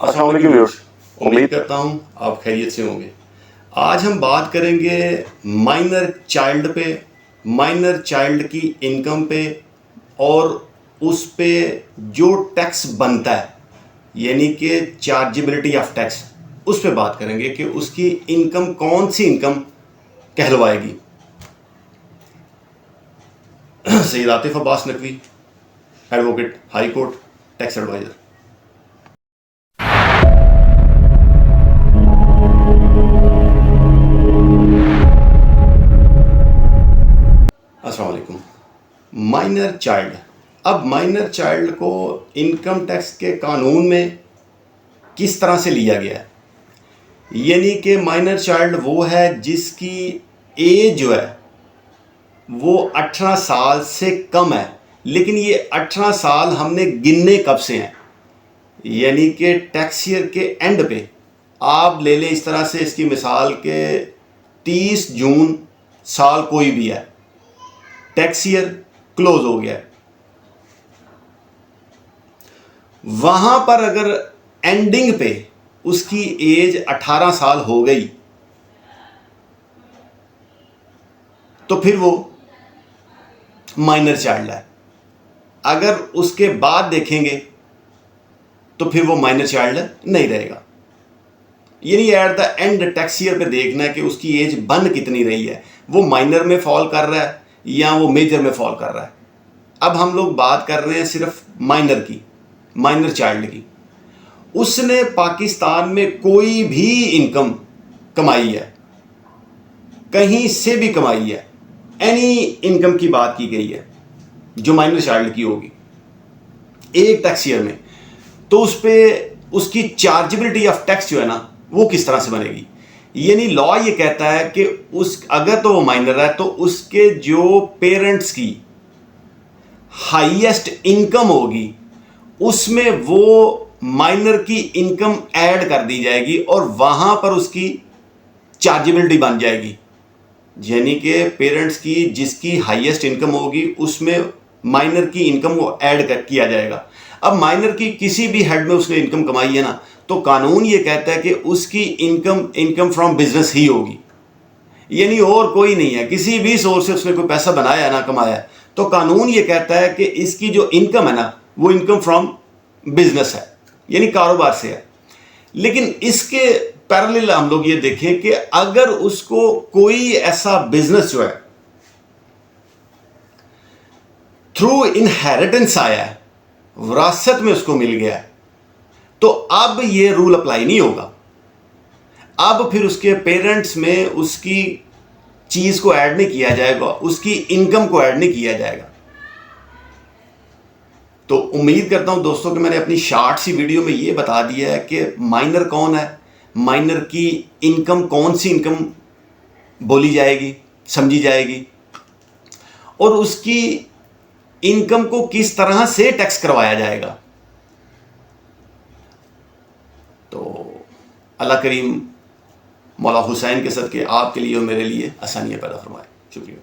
السلام علیکم ویورز، امید کرتا ہوں آپ خیریت سے ہوں گے۔ آج ہم بات کریں گے مائنر چائلڈ پہ، مائنر چائلڈ کی انکم پہ، اور اس پہ جو ٹیکس بنتا ہے یعنی کہ چارجبلٹی آف ٹیکس، اس پہ بات کریں گے کہ اس کی انکم کون سی انکم کہلوائے گی۔ Syed Atif Abbas Naqvi, advocate, high court, tax adviser. السلام علیکم۔ مائنر چائلڈ، اب مائنر چائلڈ کو انکم ٹیکس کے قانون میں کس طرح سے لیا گیا ہے، یعنی کہ مائنر چائلڈ وہ ہے جس کی ایج جو ہے وہ 18 سال سے کم ہے، لیکن یہ 18 سال ہم نے گننے کب سے ہیں، یعنی کہ ٹیکس ایئر کے اینڈ پہ آپ لے لیں اس طرح سے اس کی مثال کہ 30 جون سال کوئی بھی ہے، ٹیکس ایئر کلوز ہو گیا ہے، وہاں پر اگر اینڈنگ پہ اس کی ایج 18 سال ہو گئی تو پھر وہ مائنر چائلڈ ہے۔ اگر اس کے بعد دیکھیں گے تو پھر وہ مائنر چائلڈ نہیں رہے گا، یعنی at the end tax year پہ دیکھنا ہے کہ اس کی ایج بن کتنی رہی ہے، وہ مائنر میں فال کر رہا ہے یا وہ میجر میں فال کر رہا ہے۔ اب ہم لوگ بات کر رہے ہیں صرف مائنر کی، مائنر چائلڈ کی۔ اس نے پاکستان میں کوئی بھی انکم کمائی ہے، کہیں سے بھی کمائی ہے، اینی انکم کی بات کی گئی ہے جو مائنر چائلڈ کی ہوگی ایک ٹیکس ایئر میں، تو اس پہ اس کی چارجبلٹی آف ٹیکس جو ہے نا وہ کس طرح سے بنے گی۔ یعنی لا یہ کہتا ہے کہ اگر تو وہ مائنر ہے تو اس کے جو پیرنٹس کی ہائیسٹ انکم ہوگی اس میں وہ مائنر کی انکم ایڈ کر دی جائے گی اور وہاں پر اس کی چارجبلٹی بن جائے گی، یعنی کہ پیرنٹس کی جس کی ہائیسٹ انکم ہوگی اس میں مائنر کی انکم کو ایڈ کیا جائے گا۔ اب مائنر کی کسی بھی ہیڈ میں اس نے انکم کمائی ہے نا، تو قانون یہ کہتا ہے کہ اس کی انکم فرام بزنس ہی ہوگی، یعنی اور کوئی نہیں ہے، کسی بھی سورس سے اس نے کوئی پیسہ بنایا ہے نا، کمایا ہے، تو قانون یہ کہتا ہے کہ اس کی جو انکم ہے نا وہ انکم فرام بزنس ہے، یعنی کاروبار سے ہے۔ لیکن اس کے پیرالل ہم لوگ یہ دیکھیں کہ اگر اس کو کوئی ایسا بزنس جو ہے تھرو انہیریٹنس آیا ہے، وراثت میں اس کو مل گیا ہے، تو اب یہ رول اپلائی نہیں ہوگا۔ اب پھر اس کے پیرنٹس میں اس کی چیز کو ایڈ نہیں کیا جائے گا، اس کی انکم کو ایڈ نہیں کیا جائے گا۔ تو امید کرتا ہوں دوستوں کہ میں نے اپنی شارٹ سی ویڈیو میں یہ بتا دیا ہے کہ مائنر کون ہے، مائنر کی انکم کون سی انکم بولی جائے گی، سمجھی جائے گی، اور اس کی انکم کو کس طرح سے ٹیکس کروایا جائے گا۔ تو اللہ کریم مولا حسین کے صدقے آپ کے لیے اور میرے لیے آسانیاں پیدا فرمائے۔ شکریہ۔